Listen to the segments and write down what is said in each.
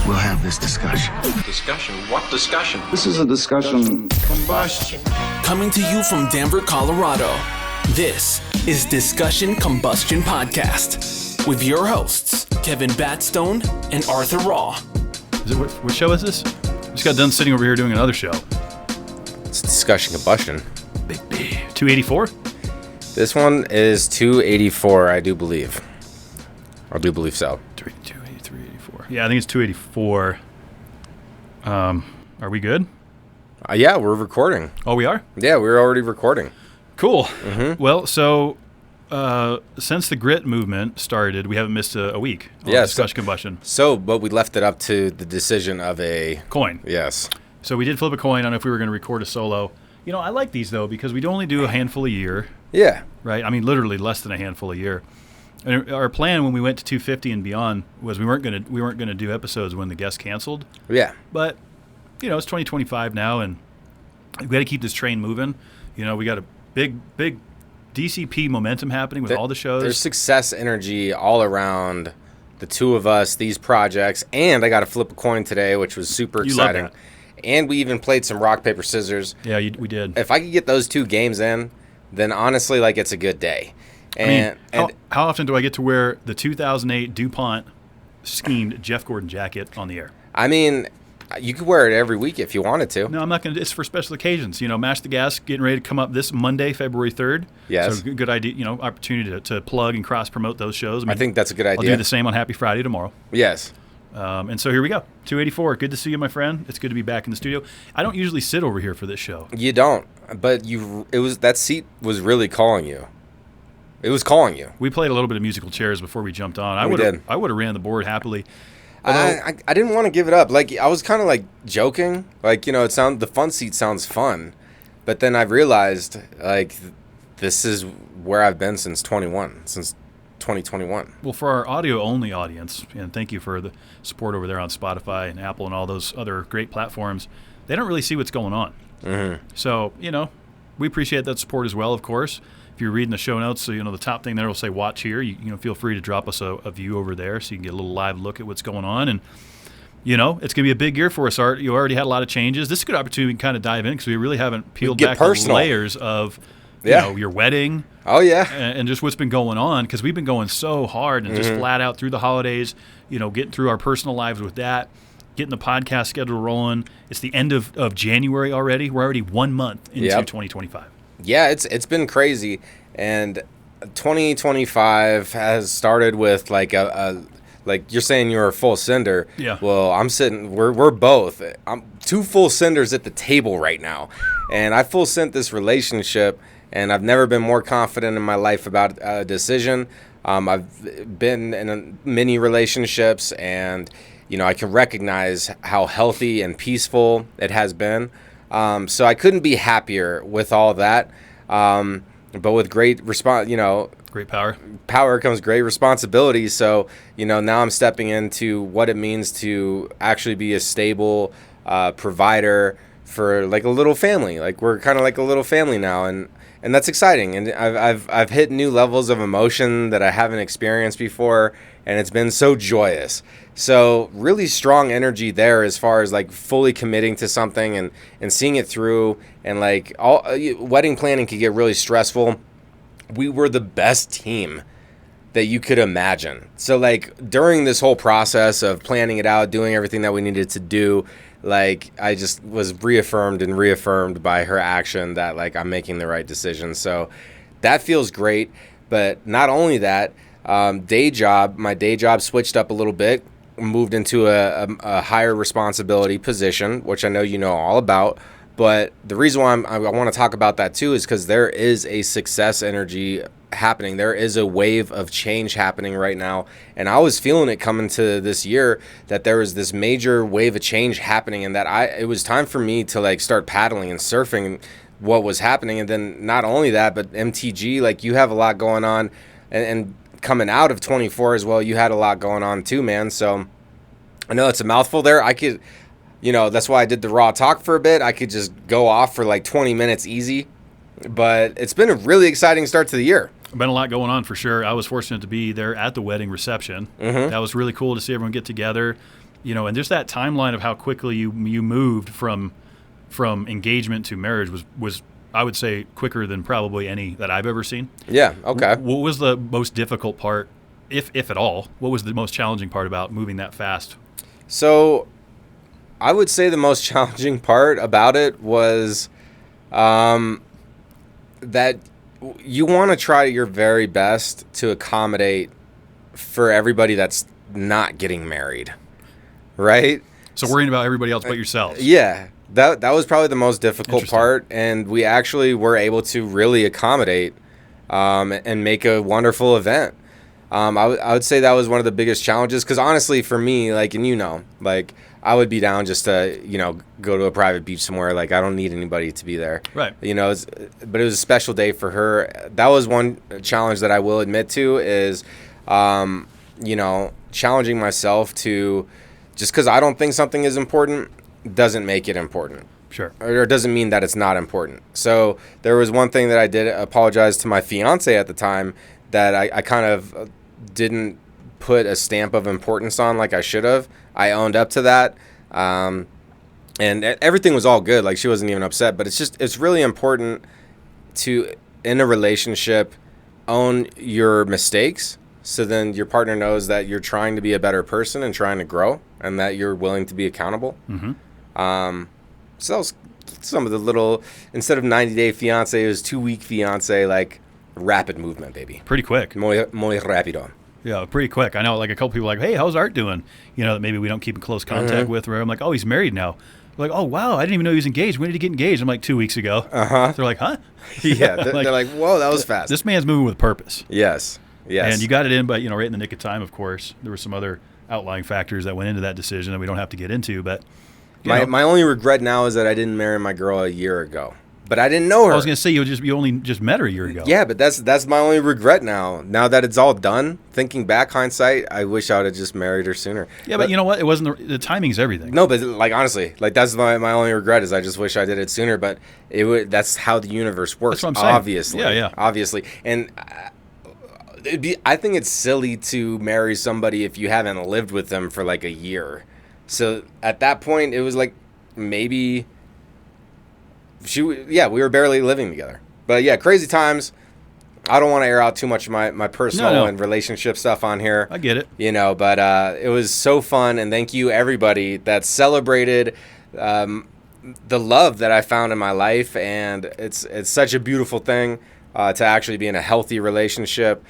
we'll have this discussion. Discussion? What discussion? This is a discussion combustion. Coming to you from Denver, Colorado, this is Discussion Combustion Podcast with your hosts, Kevin Batstone and Arthur Rawe. What show is this? Just got done sitting over here doing another show. It's Discussion Combustion. Big B. 284? This one is 284, I do believe. I do believe so. 283, 84. Yeah, I think it's 284. Are we good? Yeah, we're recording. Oh, we are? Yeah, we're already recording. Cool. Mm-hmm. Well, so since the grit movement started, we haven't missed a week on Discussion Combustion. But we left it up to the decision of a coin. Yes. So we did flip a coin on if we were going to record a solo. You know, I like these, though, because we'd only do a handful a year. Yeah. Right? I mean, literally less than a handful a year. And our plan when we went to 250 and beyond was we weren't gonna do episodes when the guest canceled. Yeah. But, you know, it's 2025 now, and we got to keep this train moving. You know, we got a big DCP momentum happening with all the shows. There's success energy all around the two of us, these projects, and I got to flip a coin today, which was super exciting. Love that. And we even played some rock, paper, scissors. Yeah, we did. If I could get those two games in, then honestly, like, it's a good day. And, how often do I get to wear the 2008 DuPont schemed Jeff Gordon jacket on the air? I mean, you could wear it every week if you wanted to. No, I'm not going to. It's for special occasions. You know, Mash the Gas getting ready to come up this Monday, February 3rd. Yes. So good idea, you know, opportunity to plug and cross-promote those shows. I think that's a good idea. I'll do the same on Happy Friday tomorrow. Yes. And so here we go. 284. Good to see you, my friend. It's good to be back in the studio. I don't usually sit over here for this show. You don't, but that seat was really calling you. It was calling you. We played a little bit of musical chairs before we jumped on. I would have ran the board happily. I didn't want to give it up. Like, I was kind of like joking. Like, you know, the fun seat sounds fun, but then I realized, like, this is where I've been since 2021. Well, for our audio-only audience, and thank you for the support over there on Spotify and Apple and all those other great platforms, they don't really see what's going on. Mm-hmm. So, you know, we appreciate that support as well, of course. If you're reading the show notes, so, you know, the top thing there will say watch here. You know, feel free to drop us a view over there so you can get a little live look at what's going on. And, you know, it's going to be a big year for us, Art. You already had a lot of changes. This is a good opportunity to kind of dive in because we really haven't peeled back the layers of, you know, your wedding. Oh, yeah. And just what's been going on, because we've been going so hard and just flat out through the holidays, you know, getting through our personal lives with that, getting the podcast schedule rolling. It's the end of January already. We're already 1 month into 2025. Yeah, it's been crazy. And 2025 has started with like like you're saying you're a full sender. Yeah. Well, we're both. I'm two full senders at the table right now. And I full sent this relationship, and I've never been more confident in my life about a decision. I've been in many relationships, and, you know, I can recognize how healthy and peaceful it has been. So I couldn't be happier with all that. But with great great power comes great responsibility. So, you know, now I'm stepping into what it means to actually be a stable provider for like a little family. Like, we're kind of like a little family now, and that's exciting. And I've hit new levels of emotion that I haven't experienced before, and it's been so joyous. So really strong energy there as far as like fully committing to something and seeing it through. And like wedding planning can get really stressful. We were the best team that you could imagine. So like during this whole process of planning it out, doing everything that we needed to do, like I just was reaffirmed by her action that like I'm making the right decision. So that feels great. But not only that, my day job switched up a little bit, moved into a higher responsibility position, which I know you know all about. But the reason why I want to talk about that too is because there is a success energy happening. There is a wave of change happening right now. And I was feeling it coming to this year that there was this major wave of change happening, and that it was time for me to like start paddling and surfing what was happening. And then not only that, but MTG, like you have a lot going on, and coming out of 24 as well, you had a lot going on too, man. So I know it's a mouthful there. I could, you know, that's why I did the raw talk for a bit. I could just go off for like 20 minutes easy, but it's been a really exciting start to the year. Been a lot going on for sure. I was fortunate to be there at the wedding reception. That was really cool to see everyone get together. And just that timeline of how quickly you moved from engagement to marriage was I would say quicker than probably any that I've ever seen. Yeah. Okay. What was the most difficult part, if at all? What was the most challenging part about moving that fast? So, I would say the most challenging part about it was that you want to try your very best to accommodate for everybody that's not getting married, right? So worrying about everybody else but yourselves. Yeah. That was probably the most difficult part, and we actually were able to really accommodate and make a wonderful event. I would say that was one of the biggest challenges, because honestly, for me, like, I would be down just to, go to a private beach somewhere. Like, I don't need anybody to be there. Right. But it was a special day for her. That was one challenge that I will admit to is, challenging myself to, just because I don't think something is important doesn't make it important. Sure. Or doesn't mean that it's not important. So there was one thing that I did apologize to my fiance at the time that I kind of didn't put a stamp of importance on like I should have. I owned up to that. And everything was all good. Like, she wasn't even upset. But it's really important to, in a relationship, own your mistakes. So then your partner knows that you're trying to be a better person and trying to grow, and that you're willing to be accountable. Mm-hmm. So that was some of the little, instead of 90-day fiance, it was 2-week fiance, like rapid movement, baby. Pretty quick. Muy rápido. Yeah, pretty quick. I know, like, a couple people are like, hey, how's Art doing? That maybe we don't keep in close contact with. Where I'm like, oh, he's married now. They're like, oh, wow, I didn't even know he was engaged. When did he get engaged? I'm like, 2 weeks ago. Uh-huh. They're like, huh? Yeah, they're like, whoa, that was fast. This man's moving with purpose. Yes. And you got it in, but, right in the nick of time, of course. There were some other outlying factors that went into that decision that we don't have to get into, but... My only regret now is that I didn't marry my girl a year ago. But I didn't know her. I was going to say you only just met her a year ago. Yeah, but that's my only regret now. Now that it's all done, thinking back, hindsight, I wish I would have just married her sooner. Yeah, but you know what? It wasn't the timing's everything. No, but like, honestly, like, that's my only regret is I just wish I did it sooner. But that's how the universe works. That's what I'm saying. Obviously, yeah, obviously, and I think it's silly to marry somebody if you haven't lived with them for like a year. So at that point, it was like maybe we were barely living together. But yeah, crazy times. I don't want to air out too much of my personal and relationship stuff on here. I get it. But it was so fun, and thank you everybody that celebrated the love that I found in my life, and it's such a beautiful thing to actually be in a healthy relationship.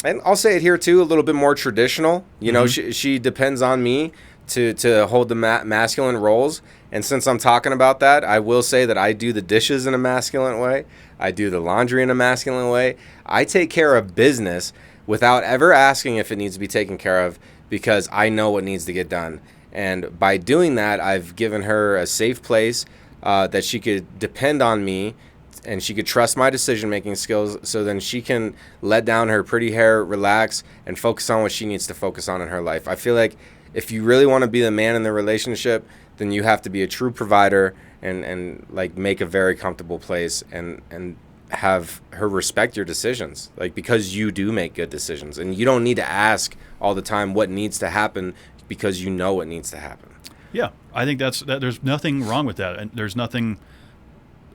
And I'll say it here too, a little bit more traditional. She depends on me to hold the masculine roles. And since I'm talking about that, I will say that I do the dishes in a masculine way. I do the laundry in a masculine way. I take care of business without ever asking if it needs to be taken care of, because I know what needs to get done. And by doing that, I've given her a safe place that she could depend on me, and she could trust my decision-making skills, so then she can let down her pretty hair, relax, and focus on what she needs to focus on in her life. I feel like if you really want to be the man in the relationship, then you have to be a true provider and like make a very comfortable place and have her respect your decisions, like, because you do make good decisions, and you don't need to ask all the time what needs to happen, because you know what needs to happen. Yeah, I think there's nothing wrong with that, and there's nothing.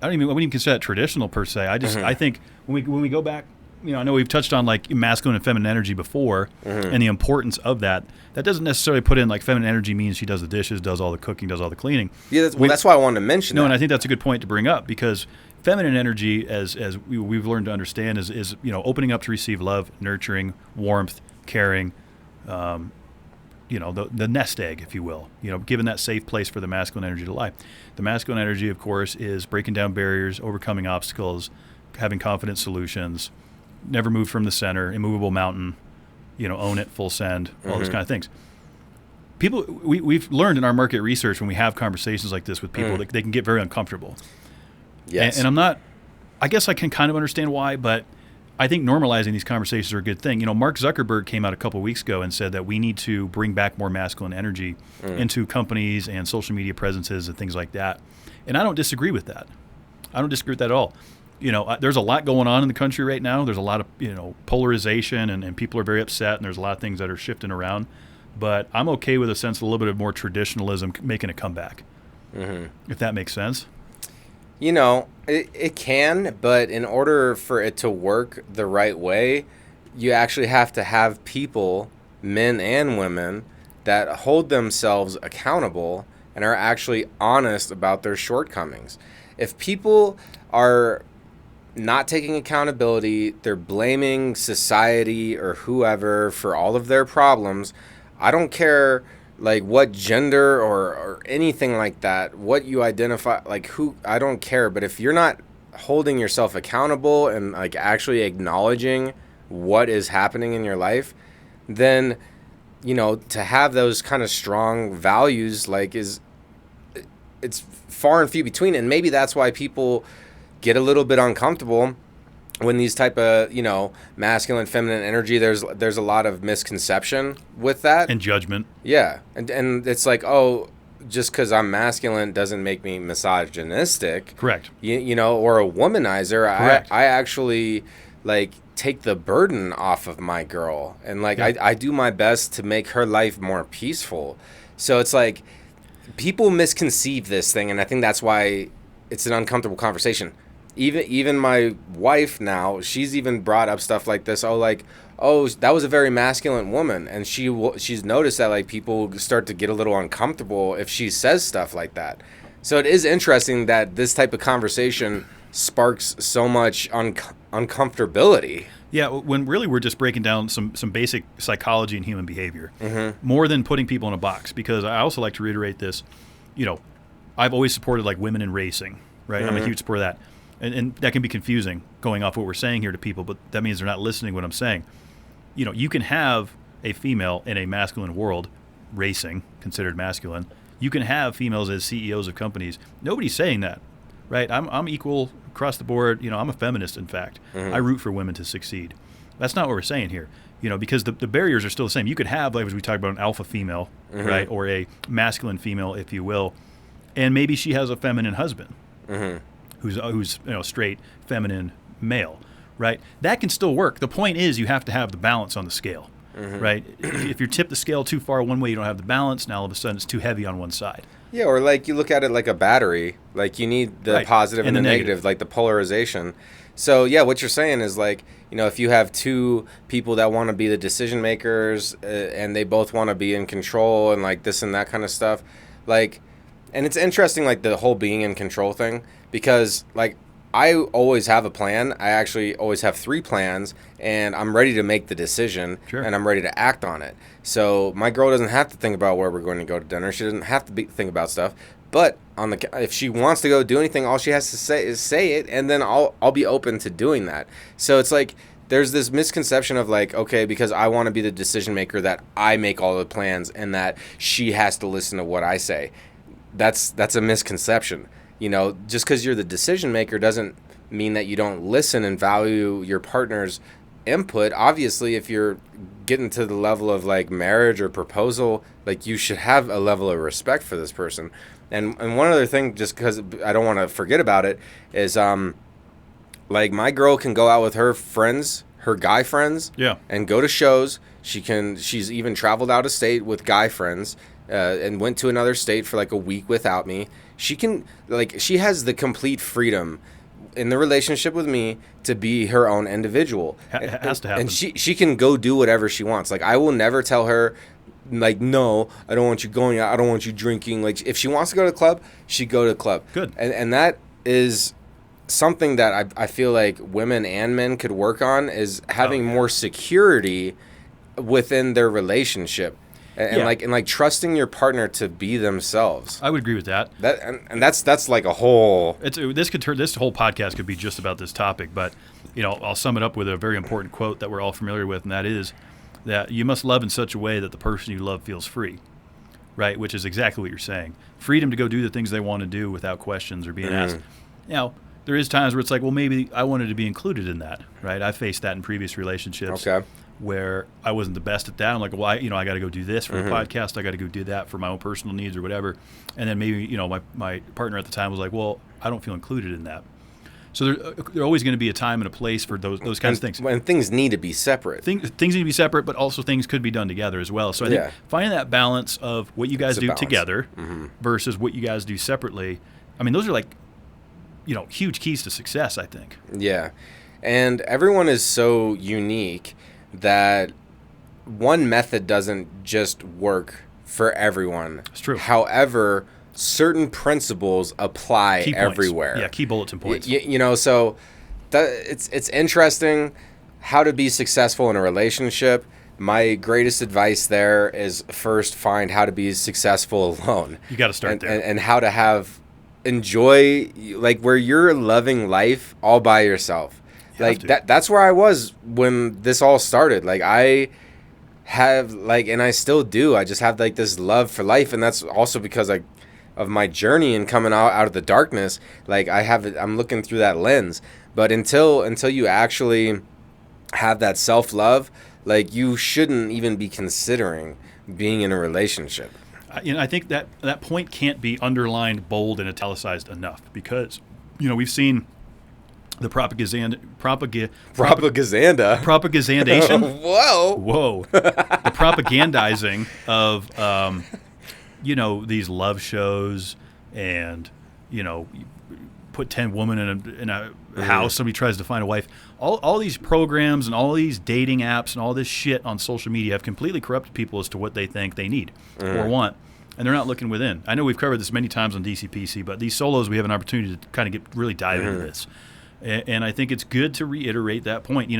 I wouldn't even consider that traditional per se. I think when we go back, I know we've touched on like masculine and feminine energy before, and the importance of that. That doesn't necessarily put in like feminine energy means she does the dishes, does all the cooking, does all the cleaning. Yeah, that's why I wanted to mention that. And I think that's a good point to bring up, because feminine energy, as we've learned to understand, is opening up to receive love, nurturing, warmth, caring. The nest egg, if you will, giving that safe place for the masculine energy to lie. The masculine energy, of course, is breaking down barriers, overcoming obstacles, having confident solutions, never move from the center, immovable mountain, own it, full send, all those kind of things. People, we've learned in our market research, when we have conversations like this with people, that they can get very uncomfortable. Yes. And I guess I can kind of understand why, but I think normalizing these conversations are a good thing. Mark Zuckerberg came out a couple of weeks ago and said that we need to bring back more masculine energy into companies and social media presences and things like that. And I don't disagree with that. I don't disagree with that at all. There's a lot going on in the country right now. There's a lot of, polarization, and people are very upset, and there's a lot of things that are shifting around. but I'm okay with a sense of a little bit of more traditionalism making a comeback, if that makes sense. You know, it can, but in order for it to work the right way, you actually have to have people, men and women, that hold themselves accountable and are actually honest about their shortcomings. If people are not taking accountability, they're blaming society or whoever for all of their problems, I don't care like what gender or anything like that, what you identify, like who, I don't care. But if you're not holding yourself accountable and like actually acknowledging what is happening in your life, then, you know, to have those kind of strong values, like it's far and few between. And maybe that's why people get a little bit uncomfortable when these type of, you know, masculine, feminine energy, there's a lot of misconception with that. And judgment. Yeah. And it's like, oh, just because I'm masculine doesn't make me misogynistic. Correct. You know, or a womanizer. Correct. I actually, like, take the burden off of my girl. And, like, Yeah. I do my best to make her life more peaceful. So it's like, people misconceive this thing, and I think that's why it's an uncomfortable conversation. Even my wife now, she's even brought up stuff like this. Oh, like, oh, that was a very masculine woman, and she's noticed that like people start to get a little uncomfortable if she says stuff like that. So it is interesting that this type of conversation sparks so much uncomfortability. Yeah, when really we're just breaking down some basic psychology and human behavior, more than putting people in a box. Because I also like to reiterate this, you know, I've always supported like women in racing, right? I'm a huge supporter of that. And that can be confusing going off what we're saying here to people, but that means they're not listening to what I'm saying. You know, you can have a female in a masculine world, racing, considered masculine. You can have females as CEOs of companies. Nobody's saying that, right? I'm equal across the board. You know, I'm a feminist, in fact. I root for women to succeed. That's not what we're saying here, you know, because the barriers are still the same. You could have, like as we talked about, an alpha female, right, or a masculine female, if you will, and maybe she has a feminine husband. Who's you know, straight, feminine, male, right? That can still work. The point is you have to have the balance on the scale, right? If you tip the scale too far one way, you don't have the balance. Now all of a sudden it's too heavy on one side. Yeah, or like you look at it like a battery. Like you need the positive and the negative, like the polarization. So yeah, what you're saying is like, you know, if you have two people that want to be the decision makers and they both want to be in control and like this and that kind of stuff, like, and it's interesting, like the whole being in control thing, because like I always have a plan. I actually always have 3 plans, and I'm ready to make the decision, and I'm ready to act on it. So my girl doesn't have to think about where we're going to go to dinner. She doesn't have to think about stuff. But if she wants to go do anything, all she has to say is say it, and then I'll be open to doing that. So it's like there's this misconception of like, okay, because I want to be the decision maker, that I make all the plans, and that she has to listen to what I say. That's a misconception. You know, just because you're the decision maker doesn't mean that you don't listen and value your partner's input. Obviously, if you're getting to the level of like marriage or proposal, like you should have a level of respect for this person. And one other thing, just because I don't want to forget about it, is like my girl can go out with her friends, her guy friends, and go to shows. She's even traveled out of state with guy friends. And went to another state for like a week without me. She has the complete freedom in the relationship with me to be her own individual. Has to happen. And she can go do whatever she wants. Like I will never tell her, like, no, I don't want you going out. I don't want you drinking. Like if she wants to go to the club, she go to the club. Good. And that is something that I feel like women and men could work on, is having more security within their relationship. And like trusting your partner to be themselves. I would agree with that. That's like a whole. This whole podcast could be just about this topic, but you know, I'll sum it up with a very important quote that we're all familiar with, and that is that you must love in such a way that the person you love feels free, right? Which is exactly what you're saying. Freedom to go do the things they want to do without questions or being asked. Now, there is times where it's like, well, maybe I wanted to be included in that, right? I faced that in previous relationships. Okay. Where I wasn't the best at that. I'm like, well, I got to go do this for the podcast. I got to go do that for my own personal needs or whatever. And then maybe, you know, my partner at the time was like, well, I don't feel included in that. So there's always going to be a time and a place for those kinds of things. When things need to be separate. Things need to be separate, but also things could be done together as well. So I think finding that balance of what you guys do together versus what you guys do separately, I mean, those are like, huge keys to success, I think. Yeah. And everyone is so unique that one method doesn't just work for everyone. It's true. However, certain principles apply everywhere. Yeah, key bulletin points. So it's interesting how to be successful in a relationship. My greatest advice there is first find how to be successful alone. You got to start there. And how to enjoy, like, where you're loving life all by yourself. Like, that's where I was when this all started. Like, I have, like, and I still do. I just have, like, this love for life. And that's also because, like, of my journey and coming out of the darkness. Like, I'm looking through that lens. But until you actually have that self-love, like, you shouldn't even be considering being in a relationship. I think that point can't be underlined, bold, and italicized enough because, we've seen the propagandization. Whoa. The propagandizing of, these love shows and, put 10 women in a house, somebody tries to find a wife. All these programs and all these dating apps and all this shit on social media have completely corrupted people as to what they think they need or want. And they're not looking within. I know we've covered this many times on DCPC, but these solos, we have an opportunity to kind of really dive into this. And I think it's good to reiterate that point.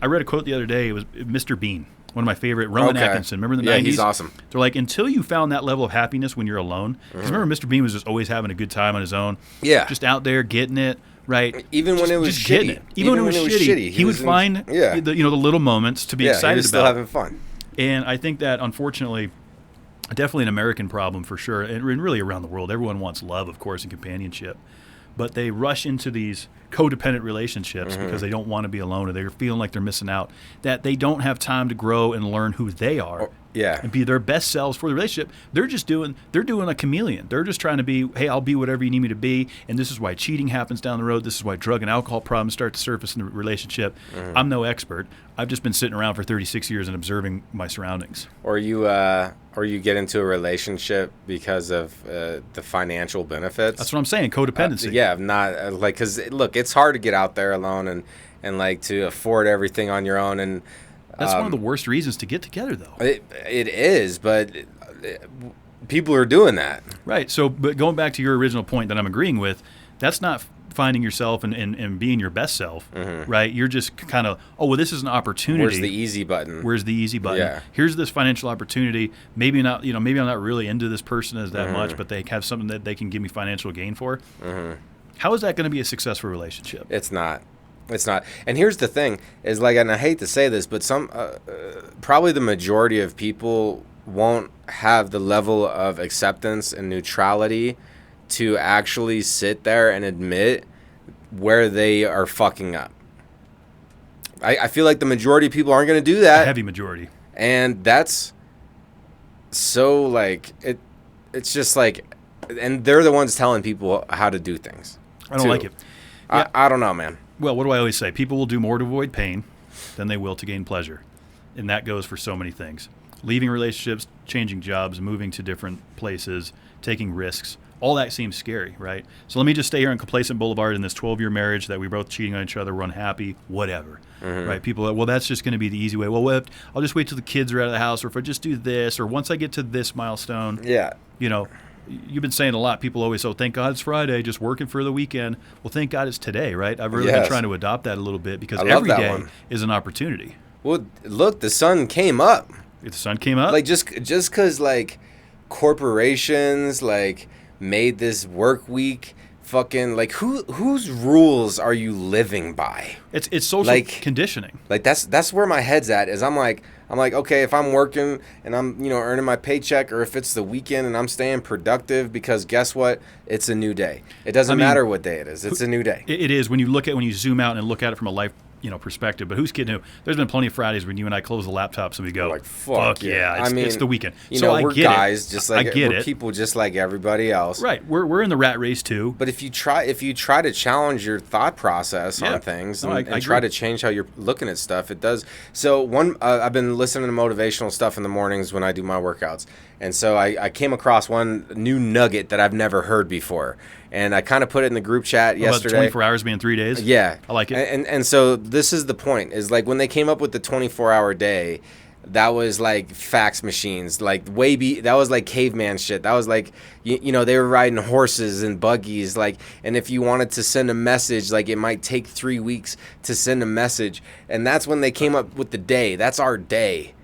I read a quote the other day. It was Mr. Bean, one of my favorite, Rowan Atkinson. Remember in the 90s? Yeah, he's awesome. They're like, until you found that level of happiness when you're alone. Because remember, Mr. Bean was just always having a good time on his own. Yeah. Just out there getting it, right? When it was shitty. Even when it was shitty. He would find the little moments to be excited about. He was still having fun. And I think that, unfortunately, definitely an American problem for sure, and really around the world. Everyone wants love, of course, and companionship. But they rush into these codependent relationships because they don't want to be alone or they're feeling like they're missing out, that they don't have time to grow and learn who they are and be their best selves for the relationship. They're doing a chameleon. They're just trying to be, hey, I'll be whatever you need me to be. And this is why cheating happens down the road. This is why drug and alcohol problems start to surface in the relationship. I'm no expert. I've just been sitting around for 36 years and observing my surroundings. Or you get into a relationship because of the financial benefits. That's what I'm saying, codependency. Because look, it's hard to get out there alone and like to afford everything on your own. And that's one of the worst reasons to get together, though. It is, but people are doing that. Right. So, but going back to your original point that I'm agreeing with, that's not finding yourself and being your best self, right? You're just kind of, this is an opportunity. Where's the easy button? Yeah. Here's this financial opportunity. Maybe not, maybe I'm not really into this person as that much, but they have something that they can give me financial gain for. How is that going to be a successful relationship? It's not. And here's the thing is, like, and I hate to say this, but probably the majority of people won't have the level of acceptance and neutrality to actually sit there and admit where they are fucking up. I feel like the majority of people aren't going to do that. A heavy majority. And that's so, like, it's just like, and they're the ones telling people how to do things. I don't like it. Yeah. I don't know, man. Well, what do I always say? People will do more to avoid pain than they will to gain pleasure. And that goes for so many things. Leaving relationships, changing jobs, moving to different places, taking risks. All that seems scary, right? So let me just stay here on Complacent Boulevard in this 12-year marriage that we both cheating on each other, we're unhappy, whatever, right? People are, well, that's just going to be the easy way. Well, I'll just wait till the kids are out of the house, or if I just do this, or once I get to this milestone. Yeah. You've been saying a lot. People always say, thank God it's Friday, just working for the weekend. Well, thank God it's today, right? I've really been trying to adopt that a little bit because every day is an opportunity. Well, look, the sun came up. If the sun came up? Like, just because, like, corporations, like, made this work week fucking, like, whose rules are you living by? It's social conditioning. Like, that's where my head's at, is I'm like, okay, if I'm working and I'm, earning my paycheck, or if it's the weekend and I'm staying productive, because guess what? It's a new day. It doesn't matter what day it is. It's a new day. It is. When you zoom out and look at it from a life, perspective. But who's kidding who? There's been plenty of Fridays when you and I close the laptops and we go, like, fuck yeah. It's the weekend. We're get guys it. just like we're people just like everybody else. Right. We're in the rat race too. But if you try to challenge your thought process on things and try to change how you're looking at stuff, it does. So I've been listening to motivational stuff in the mornings when I do my workouts. And so I came across one new nugget that I've never heard before. And I kind of put it in the group chat yesterday. About 24 hours being 3 days? Yeah. I like it. And so this is the point, is like when they came up with the 24-hour day, that was like fax machines, like that was like caveman shit. That was like, they were riding horses and buggies, like, and if you wanted to send a message, like it might take 3 weeks to send a message. And that's when they came up with the day. That's our day.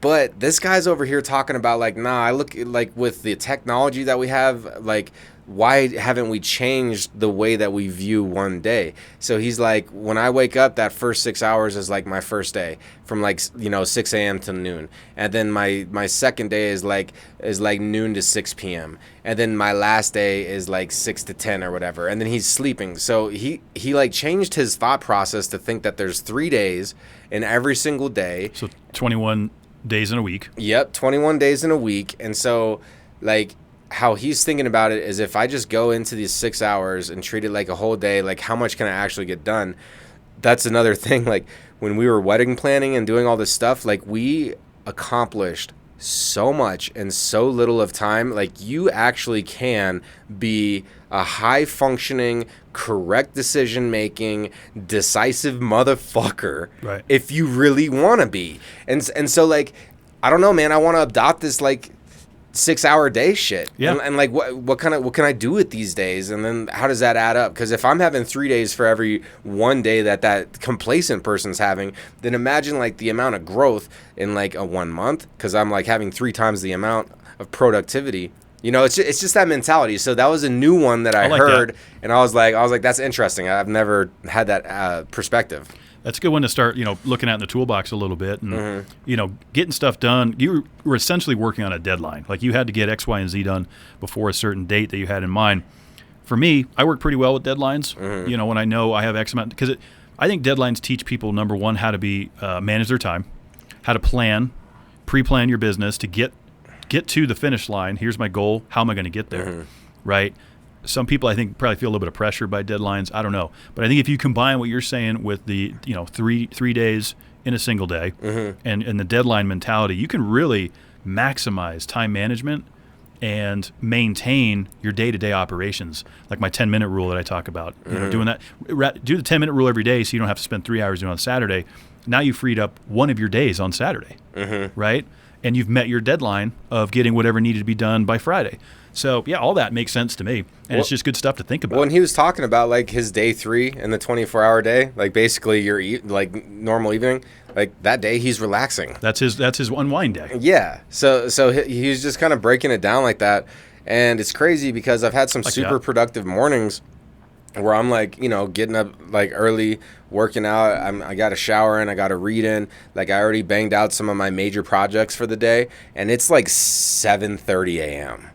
But this guy's over here talking about like, I look like with the technology that we have, like, why haven't we changed the way that we view one day? So he's like, when I wake up, that first 6 hours is like my first day from like, 6 a.m. to noon. And then my second day is like noon to 6 p.m. And then my last day is like 6 to 10 or whatever. And then he's sleeping. So he like changed his thought process to think that there's 3 days in every single day. So 21 days in a week. Yep, 21 days in a week. And so like how he's thinking about it is, if I just go into these 6 hours and treat it like a whole day, like how much can I actually get done? That's another thing. Like when we were wedding planning and doing all this stuff, like we accomplished so much in so little of time. Like you actually can be a high functioning, correct decision making, decisive motherfucker, right, if you really want to be. And so like, I don't know, man, I want to adopt this like 6 hour day shit. Yeah. And like what can I do with these days? And then how does that add up? Because if I'm having 3 days for every one day that complacent person's having, then imagine like the amount of growth in like a 1 month, because I'm like having 3 times the amount of productivity. It's just that mentality. So that was a new one that I heard, that. And I was like, that's interesting. I've never had that perspective. That's a good one to start, looking at in the toolbox a little bit and, getting stuff done. You were essentially working on a deadline. Like you had to get X, Y, and Z done before a certain date that you had in mind. For me, I work pretty well with deadlines, when I know I have X amount. Because I think deadlines teach people, number one, how to manage their time, how to pre-plan your business to get to the finish line. Here's my goal. How am I going to get there, right? Some people, I think, probably feel a little bit of pressure by deadlines. I don't know. But I think if you combine what you're saying with the, 3 days in a single day and the deadline mentality, you can really maximize time management and maintain your day-to-day operations. Like my 10-minute rule that I talk about. Doing that. Do the 10-minute rule every day so you don't have to spend 3 hours doing it on Saturday. Now you've freed up one of your days on Saturday, right? And you've met your deadline of getting whatever needed to be done by Friday. So, yeah, all that makes sense to me, and it's just good stuff to think about. When he was talking about, like, his day 3 in the 24-hour day, like, basically your, normal evening, like, that day he's relaxing. That's his unwind day. Yeah. So he's just kind of breaking it down like that, and it's crazy because I've had some super productive mornings where I'm, like, getting up, like, early, working out. I got a shower in, I got a read in. Like, I already banged out some of my major projects for the day, and it's, like, 7:30 a.m.,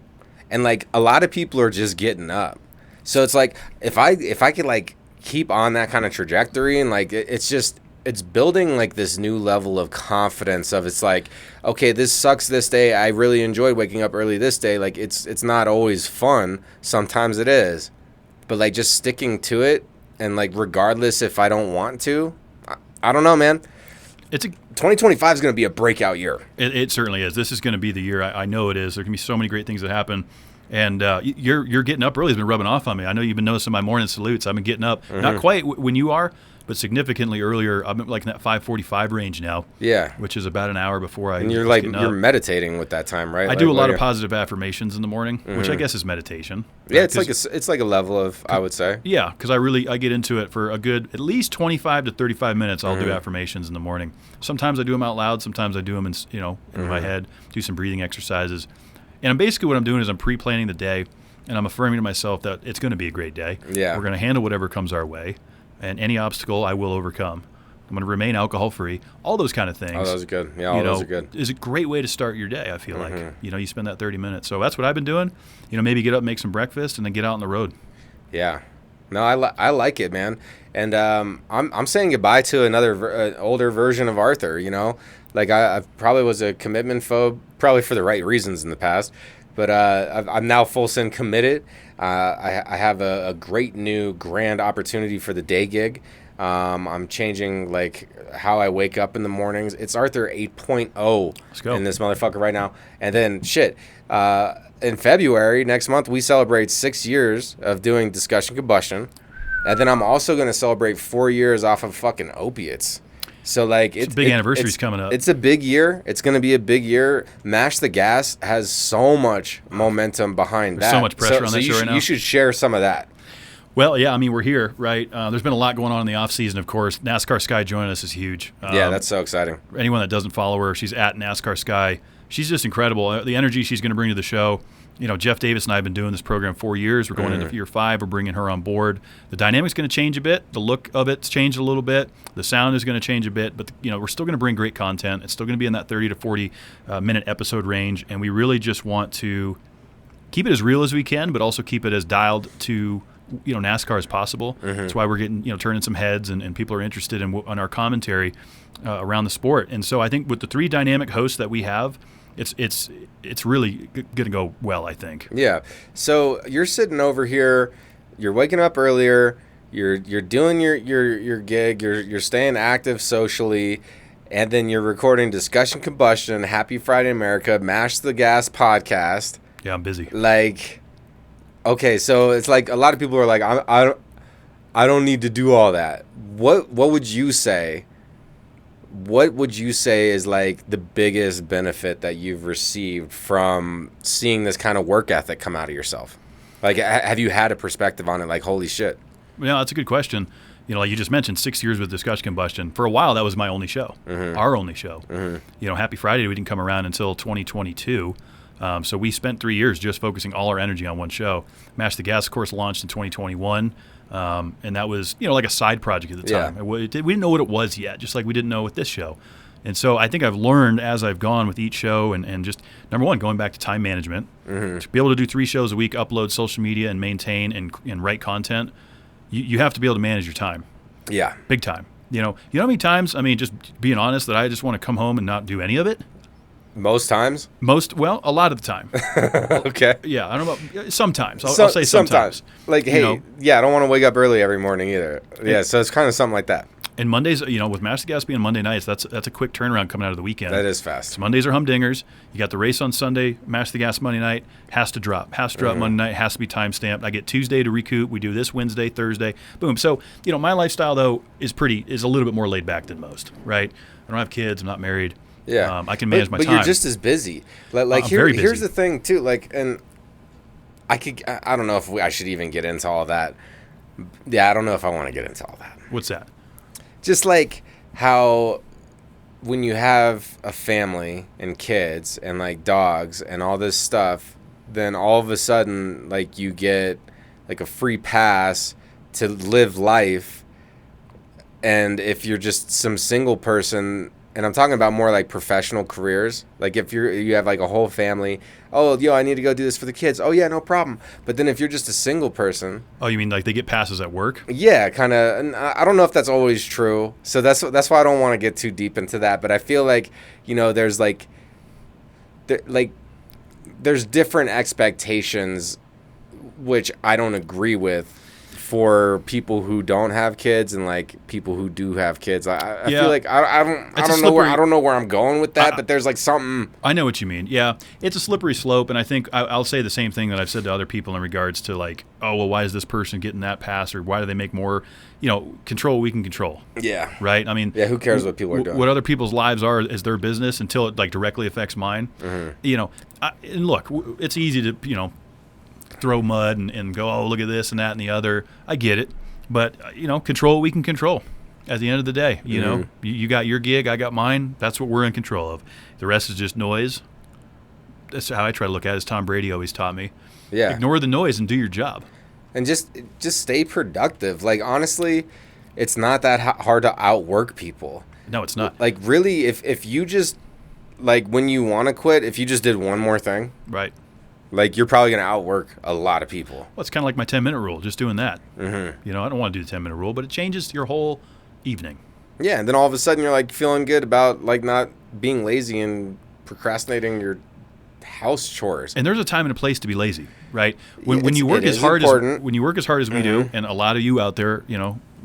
and like a lot of people are just getting up. So it's like if I could like keep on that kind of trajectory, and like it's building like this new level of confidence of, it's like, okay, this sucks this day. I really enjoyed waking up early this day. Like it's not always fun. Sometimes it is. But like just sticking to it, and like regardless if I don't want to, I don't know, man. 2025 is going to be a breakout year. It certainly is. This is going to be the year. I know it is. There can be so many great things that happen. And you're getting up early has been rubbing off on me. I know you've been noticing my morning salutes. I've been getting up, not quite when you are, but significantly earlier. I'm like in that 5:45 range now. Yeah. Which is about an hour before I. And you're meditating with that time, right? I do a lot of positive affirmations in the morning, which I guess is meditation. Yeah, it's like a level of, I would say. Yeah, because I get into it for a good at least 25 to 35 minutes. I'll do affirmations in the morning. Sometimes I do them out loud. Sometimes I do them in my head. Do some breathing exercises. And basically what I'm doing is I'm pre-planning the day, and I'm affirming to myself that it's going to be a great day. Yeah. We're going to handle whatever comes our way, and any obstacle I will overcome. I'm going to remain alcohol-free. All those kind of things. Oh, those are good. Yeah, all those are good. Is a great way to start your day, I feel like. You spend that 30 minutes. So that's what I've been doing. Maybe get up, make some breakfast, and then get out on the road. Yeah. No, I like it, man. And I'm saying goodbye to another older version of Arthur, you know? Like, I probably was a commitment phobe, probably for the right reasons in the past. But I'm now full send committed. I have a great new grand opportunity for the day gig. I'm changing, like, how I wake up in the mornings. It's Arthur 8.0 Let's go. in this motherfucker right now. And then, in February, next month, we celebrate 6 years of doing Discussion Combustion. And then I'm also going to celebrate 4 years off of fucking opiates. So, like, It's big anniversaries coming up. It's a big year. It's going to be a big year. Mash the Gas has so much momentum behind There's that. so much pressure on that show right now. You should share some of that. Well, yeah, I mean, we're here, right? There's been a lot going on in the off season, of course. NASCAR Sky joining us is huge. Yeah, that's so exciting. Anyone that doesn't follow her, she's at NASCAR Sky. She's just incredible. The energy she's going to bring to the show. You know, Jeff Davis and I have been doing this program 4 years. We're going into year 5. We're bringing her on board. The dynamic's going to change a bit. The look of it's changed a little bit. The sound is going to change a bit. But, you know, we're still going to bring great content. It's still going to be in that 30 to 40 minute episode range. And we really just want to keep it as real as we can, but also keep it as dialed to, you know, NASCAR as possible. That's why we're getting, you know, turning some heads and people are interested in our commentary around the sport. And so I think with the 3 dynamic hosts that we have, it's really going to go well, I think. Yeah. So you're sitting over here, you're waking up earlier, you're doing your gig, you're staying active socially, and then you're recording Discussion Combustion, Happy Friday America, Mash the Gas podcast. Yeah, I'm busy. Like, okay, so it's like a lot of people are like, I don't need to do all that. What would you say? What would you say is like the biggest benefit that you've received from seeing this kind of work ethic come out of yourself? Like, have you had a perspective on it? Like, holy shit. Yeah, that's a good question. You know, like you just mentioned, 6 years with Discussion Combustion. For a while, that was my only show, our only show. You know, Happy Friday, we didn't come around until 2022. So we spent 3 years just focusing all our energy on one show. Mash the Gas, of course, launched in 2021. And that was, you know, like a side project at the time. Yeah. We didn't know what it was yet, just like we didn't know with this show. And so I think I've learned as I've gone with each show and just, number one, going back to time management. To be able to do 3 shows a week, upload social media and maintain and write content, you have to be able to manage your time. Yeah. Big time. You know how many times, I mean, just being honest, that I just want to come home and not do any of it? Most times? Well, a lot of the time. Okay. Yeah, I don't know about, sometimes. I'll say sometimes. Like, hey, I don't want to wake up early every morning either. Yeah, so it's kind of something like that. And Mondays, you know, with Mash the Gas being Monday nights, that's a quick turnaround coming out of the weekend. That is fast. So Mondays are humdingers. You got the race on Sunday, Mash the Gas Monday night, has to drop. Monday night, has to be time-stamped. I get Tuesday to recoup. We do this Wednesday, Thursday. Boom. So, you know, my lifestyle, though, is a little bit more laid back than most, right? I don't have kids. I'm not married. Yeah. I can manage my time. But you're just as busy. Like very busy. Here's the thing, too. Like, and I don't know if I should even get into all that. Yeah, I don't know if I want to get into all that. What's that? Just like how when you have a family and kids and like dogs and all this stuff, then all of a sudden like you get like a free pass to live life. And if you're just some single person, and I'm talking about more like professional careers, like if you have like a whole family, I need to go do this for the kids. Oh yeah, no problem. But then if you're just a single person, oh, you mean like they get passes at work? Yeah, kind of. And I don't know if that's always true. So that's why I don't want to get too deep into that. But I feel like, you know, there's there's different expectations, which I don't agree with, for people who don't have kids and like people who do have kids. I feel like I don't know where I'm going with that, but there's like something. I know what you mean. Yeah, it's a slippery slope, and I think I'll say the same thing that I've said to other people in regards to like, oh well, why is this person getting that pass, or why do they make more? You know, control what we can control. Yeah. Right. I mean, yeah. Who cares what people are doing? What other people's lives are is their business until it like directly affects mine. You know, and look, it's easy to throw mud and go, oh, look at this and that and the other. I get it. But, control what we can control at the end of the day. You know, you got your gig, I got mine. That's what we're in control of. The rest is just noise. That's how I try to look at it, as Tom Brady always taught me. Yeah. Ignore the noise and do your job. And just stay productive. Like, honestly, it's not that hard to outwork people. No, it's not. Like, really, if you just, like, when you want to quit, if you just did one more thing. Right. Like, you're probably going to outwork a lot of people. Well, it's kind of like my 10-minute rule, just doing that. Mm-hmm. I don't want to do the 10-minute rule, but it changes your whole evening. Yeah, and then all of a sudden you're, like, feeling good about, like, not being lazy and procrastinating your house chores. And there's a time and a place to be lazy, right? When you work as hard as we do, and a lot of you out there,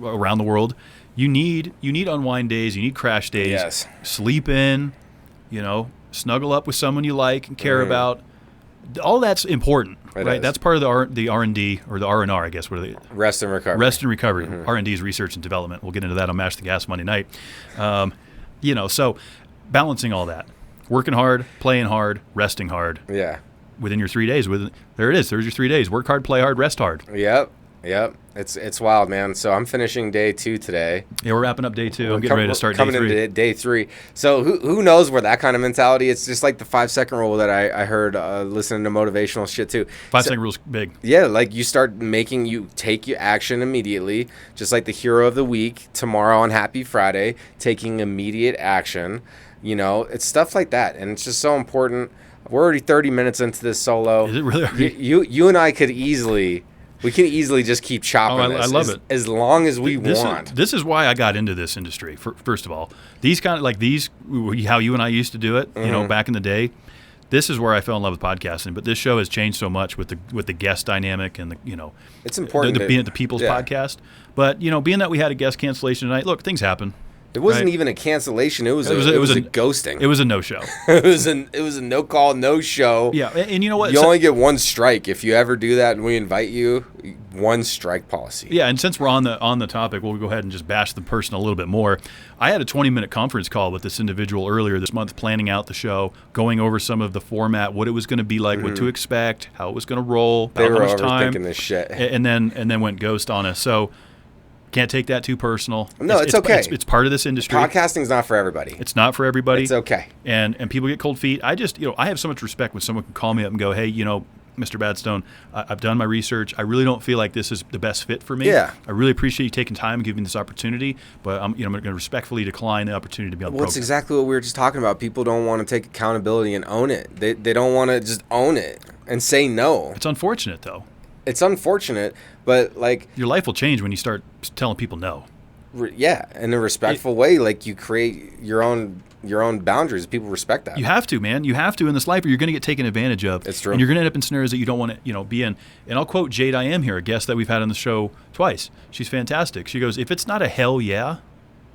around the world, you need unwind days, you need crash days. Yes. Sleep in, snuggle up with someone you like and care about. All that's important, right? That's part of the R&D or the R&R, I guess. What are they? Rest and recovery. Rest and recovery. R&D is research and development. We'll get into that on Mash the Gas Monday night. So balancing all that, working hard, playing hard, resting hard. Yeah. Within your 3 days, there it is. There's your 3 days. Work hard, play hard, rest hard. Yep. It's wild, man. So I'm finishing day 2 today. Yeah, we're wrapping up day 2. I'm getting ready to start day 3. Coming into day 3. So who knows where that kind of mentality? It's just like the 5-second rule that I heard listening to motivational shit too. 5-second rule's big. Yeah, like you take your action immediately, just like the hero of the week tomorrow on Happy Friday, taking immediate action. It's stuff like that, and it's just so important. We're already 30 minutes into this solo. Is it really? You and I could easly. We can easily just keep chopping this. I love it. As long as we want. This is why I got into this industry, first of all. These kind of, how you and I used to do it, back in the day. This is where I fell in love with podcasting. But this show has changed so much with the guest dynamic and it's important being at the People's podcast. But, being that we had a guest cancellation tonight, look, things happen. It wasn't even a cancellation. It was a ghosting. It was a no-show. it was a no call, no show. Yeah, and you know what? You only get one strike if you ever do that, and we invite you. One strike policy. Yeah, and since we're on the topic, we'll go ahead and just bash the person a little bit more. I had a 20-minute conference call with this individual earlier this month, planning out the show, going over some of the format, what it was going to be like, what to expect, how it was going to roll, they were how much time, overthinking this shit, and then went ghost on us. So. Can't take that too personal. No, it's okay. It's part of this industry. Podcasting's not for everybody. It's not for everybody. It's okay. And people get cold feet. I just, I have so much respect when someone can call me up and go, hey, Mr. Batstone, I've done my research. I really don't feel like this is the best fit for me. Yeah. I really appreciate you taking time and giving me this opportunity, but I'm going to respectfully decline the opportunity to be on the program. It's exactly what we were just talking about. People don't want to take accountability and own it. They don't want to just own it and say no. It's unfortunate, though. It's unfortunate, but your life will change when you start telling people no. Yeah, in a respectful way, like you create your own boundaries. People respect that. You have to, man. You have to in this life, or you're going to get taken advantage of. It's true. And you're going to end up in scenarios that you don't want to, be in. And I'll quote Jade I Am here, a guest that we've had on the show twice. She's fantastic. She goes, if it's not a hell yeah,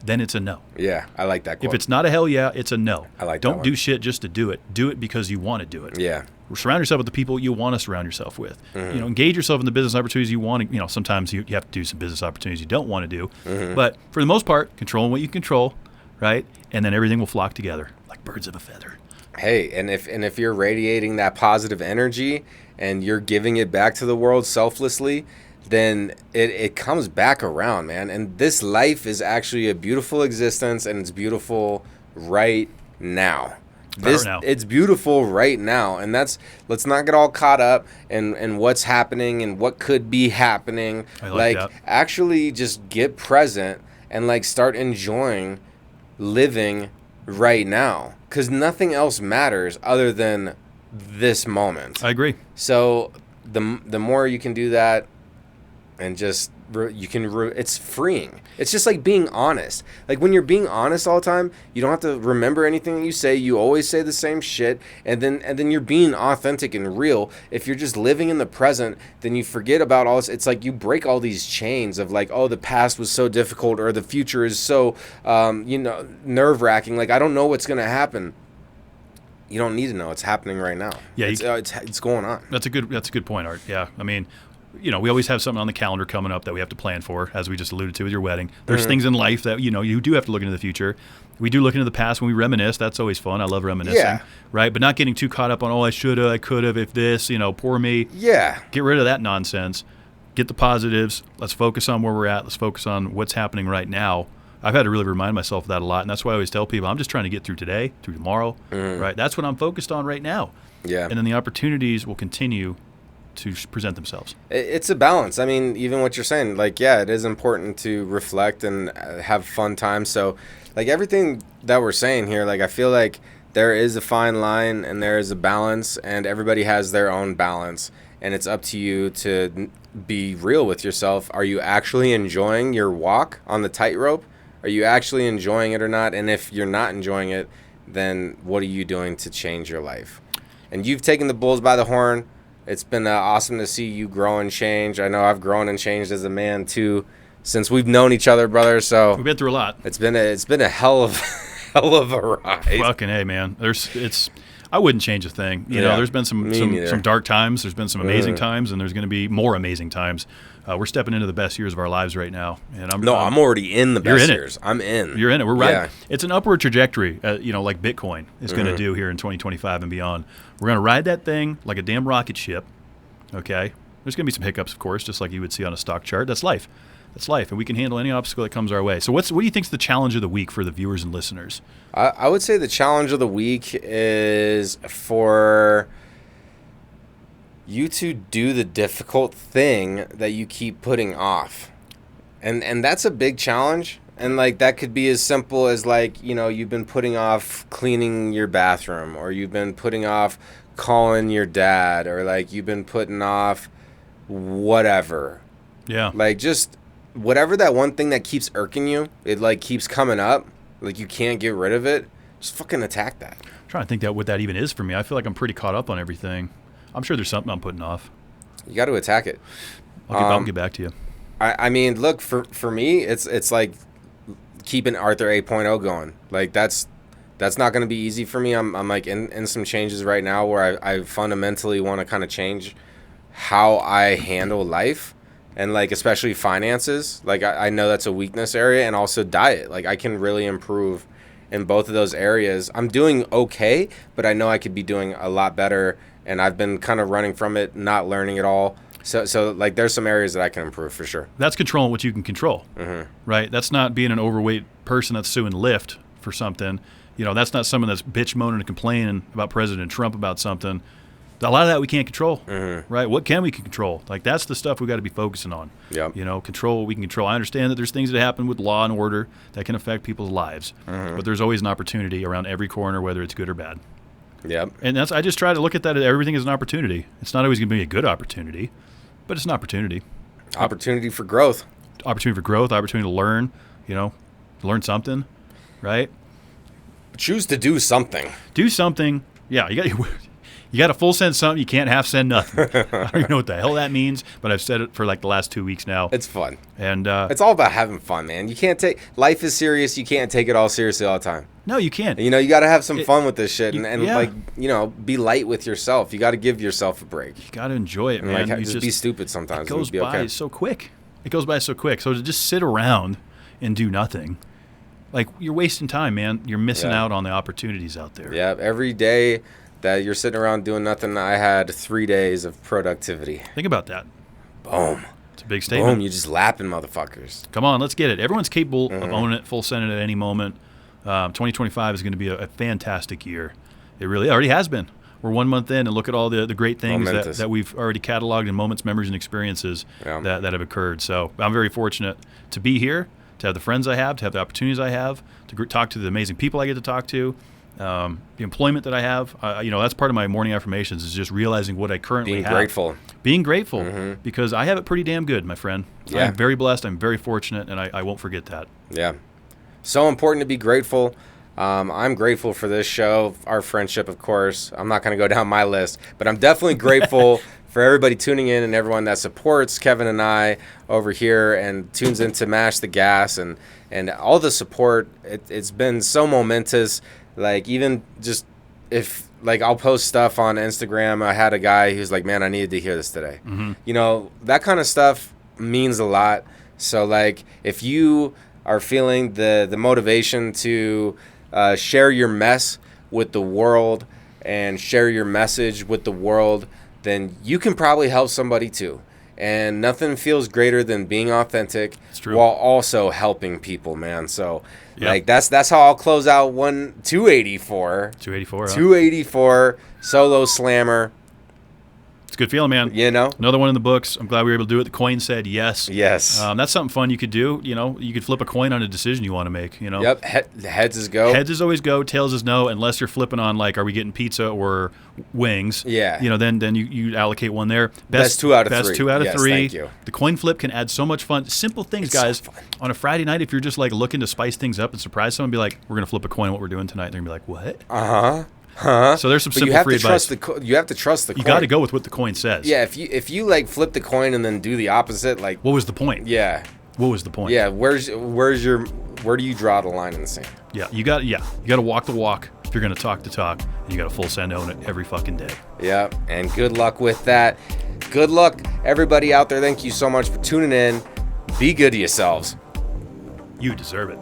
then it's a no. Yeah, I like that quote. If it's not a hell yeah, it's a no. I like that Don't one. do shit just to do it. Do it because you want to do it. Yeah. Surround yourself with the people you want to surround yourself with. Engage yourself in the business opportunities you want to. Sometimes you have to do some business opportunities you don't want to do. But for the most part, controlling what you control, right? And then everything will flock together like birds of a feather. Hey, and if you're radiating that positive energy and you're giving it back to the world selflessly, then it comes back around, man. And this life is actually a beautiful existence, and it's beautiful right now. It's beautiful right now, and let's not get all caught up in what's happening and what could be happening. I like that. Actually just get present and start enjoying living right now, because nothing else matters other than this moment. I agree. So the more you can do that, and just it's freeing. It's just like being honest. Like when you're being honest all the time, you don't have to remember anything that you say. You always say the same shit, and then you're being authentic and real. If you're just living in the present, then you forget about all this. It's like you break all these chains of the past was so difficult, or the future is so nerve-wracking. Like I don't know what's gonna happen. You don't need to know. It's happening right now. Yeah, it's going on. That's a good point, Art. Yeah, I mean. We always have something on the calendar coming up that we have to plan for, as we just alluded to with your wedding. There's things in life that, you do have to look into the future. We do look into the past when we reminisce. That's always fun. I love reminiscing, right? But not getting too caught up on, I shoulda, I coulda, if this, poor me. Yeah. Get rid of that nonsense. Get the positives. Let's focus on where we're at. Let's focus on what's happening right now. I've had to really remind myself of that a lot, and that's why I always tell people, I'm just trying to get through today, through tomorrow, right? That's what I'm focused on right now. Yeah. And then the opportunities will continue to present themselves. It's a balance. I mean, even what you're saying, it is important to reflect and have fun times. So, everything that we're saying here, I feel like there is a fine line and there is a balance, and everybody has their own balance, and it's up to you to be real with yourself. Are you actually enjoying your walk on the tightrope? Are you actually enjoying it or not? And if you're not enjoying it, then what are you doing to change your life? And you've taken the bulls by the horn. It's been awesome to see you grow and change. I know I've grown and changed as a man too, since we've known each other, brother. So We've been through a lot. it's been a hell of a ride. Fucking hey, man. I wouldn't change a thing. You know, there's been some dark times. There's been some amazing times, and there's going to be more amazing times. We're stepping into the best years of our lives right now, and I'm already in the best in it. years. I'm in. You're in it. We're right. Yeah. It's an upward trajectory, like Bitcoin is going to do here in 2025 and beyond. We're going to ride that thing like a damn rocket ship. Okay, there's going to be some hiccups, of course, just like you would see on a stock chart. That's life. That's life, and we can handle any obstacle that comes our way. So what do you think is the challenge of the week for the viewers and listeners? I would say the challenge of the week is for you to do the difficult thing that you keep putting off. And that's a big challenge. And like that could be as simple as like, you've been putting off cleaning your bathroom, or you've been putting off calling your dad, or like you've been putting off whatever. Yeah. Like just whatever that one thing that keeps irking you, it like keeps coming up, like you can't get rid of it, just fucking attack that. I'm trying to think what that even is for me. I feel like I'm pretty caught up on everything. I'm sure there's something I'm putting off. You got to attack it. I'll get back to you. I mean, look, for me, it's like keeping Arthur 8.0 going. Like that's not going to be easy for me. I'm like in some changes right now where I fundamentally want to kind of change how I handle life. And, like, especially finances. Like, I know that's a weakness area. And also diet. Like, I can really improve in both of those areas. I'm doing okay, but I know I could be doing a lot better. And I've been kind of running from it, not learning at all. So like, there's some areas that I can improve for sure. That's controlling what you can control, right? That's not being an overweight person that's suing Lyft for something. That's not someone that's bitch moaning and complaining about President Trump about something. A lot of that we can't control, right? What can we control? Like, that's the stuff we got to be focusing on. Yep. Control what we can control. I understand that there's things that happen with law and order that can affect people's lives, but there's always an opportunity around every corner, whether it's good or bad. Yep. And I just try to look at that. Everything is an opportunity. It's not always going to be a good opportunity, but it's an opportunity. Opportunity for growth. Opportunity for growth. Opportunity to learn. Learn something, right? Choose to do something. Do something. Yeah, you got to full send something. You can't half send nothing. I don't even know what the hell that means, but I've said it for like the last 2 weeks now. It's fun. And it's all about having fun, man. You can't take life is serious. You can't take it all seriously all the time. No, you can't. You got to have some fun with this shit and be light with yourself. You got to give yourself a break. You got to enjoy it, man. Like, just be stupid sometimes. It goes by so quick. So to just sit around and do nothing, like, you're wasting time, man. You're missing out on the opportunities out there. Yeah, every day that you're sitting around doing nothing, I had 3 days of productivity. Think about that. Boom. It's a big statement. Boom, you just lapping motherfuckers. Come on, let's get it. Everyone's capable of owning it, full send it at any moment. 2025 is going to be a fantastic year. It really already has been. We're 1 month in, and look at all the great things that we've already cataloged in moments, memories, and experiences that have occurred. So I'm very fortunate to be here, to have the friends I have, to have the opportunities I have, to talk to the amazing people I get to talk to. The employment that I have, that's part of my morning affirmations, is just realizing what I currently have. Being grateful, because I have it pretty damn good, my friend. Yeah. I'm very blessed. I'm very fortunate, and I won't forget that. Yeah. So important to be grateful. I'm grateful for this show, our friendship, of course. I'm not going to go down my list, but I'm definitely grateful for everybody tuning in and everyone that supports Kevin and I over here and tunes in to Mash the Gas and all the support. It's been so momentous. Like, even just if, like, I'll post stuff on Instagram. I had a guy who's like, man, I needed to hear this today. That kind of stuff means a lot. So, like, if you are feeling the motivation to share your mess with the world and share your message with the world, then you can probably help somebody too. And nothing feels greater than being authentic while also helping people, man. So, like, that's how I'll close out 284. 284. 284 solo slammer. a good feeling, man. You know? Another one in the books. I'm glad we were able to do it. The coin said yes. Yes. That's something fun you could do. You know, you could flip a coin on a decision you want to make, you know? Yep. Heads is go. Heads is always go, tails is no, unless you're flipping on, like, are we getting pizza or wings? Yeah. You know, then you allocate one there. Best 2 out of 3. Best 2 out of Yes, 3. thank you. The coin flip can add so much fun. Simple things, guys. So fun. On a Friday night, if you're just, like, looking to spice things up and surprise someone, be like, we're going to flip a coin what we're doing tonight. They're going to be like, what? So there's some But simple free advice. you have to trust the coin. You got to go with what the coin says. Yeah, if you like flip the coin and then do the opposite, like What was the point? yeah, What was the point? yeah. Where do you draw the line in the sand? Yeah. You got to walk the walk if you're going to talk the talk. And you got to full send own it every fucking day. Yeah, and good luck with that. Good luck, everybody out there. Thank you so much for tuning in. Be good to yourselves. You deserve it.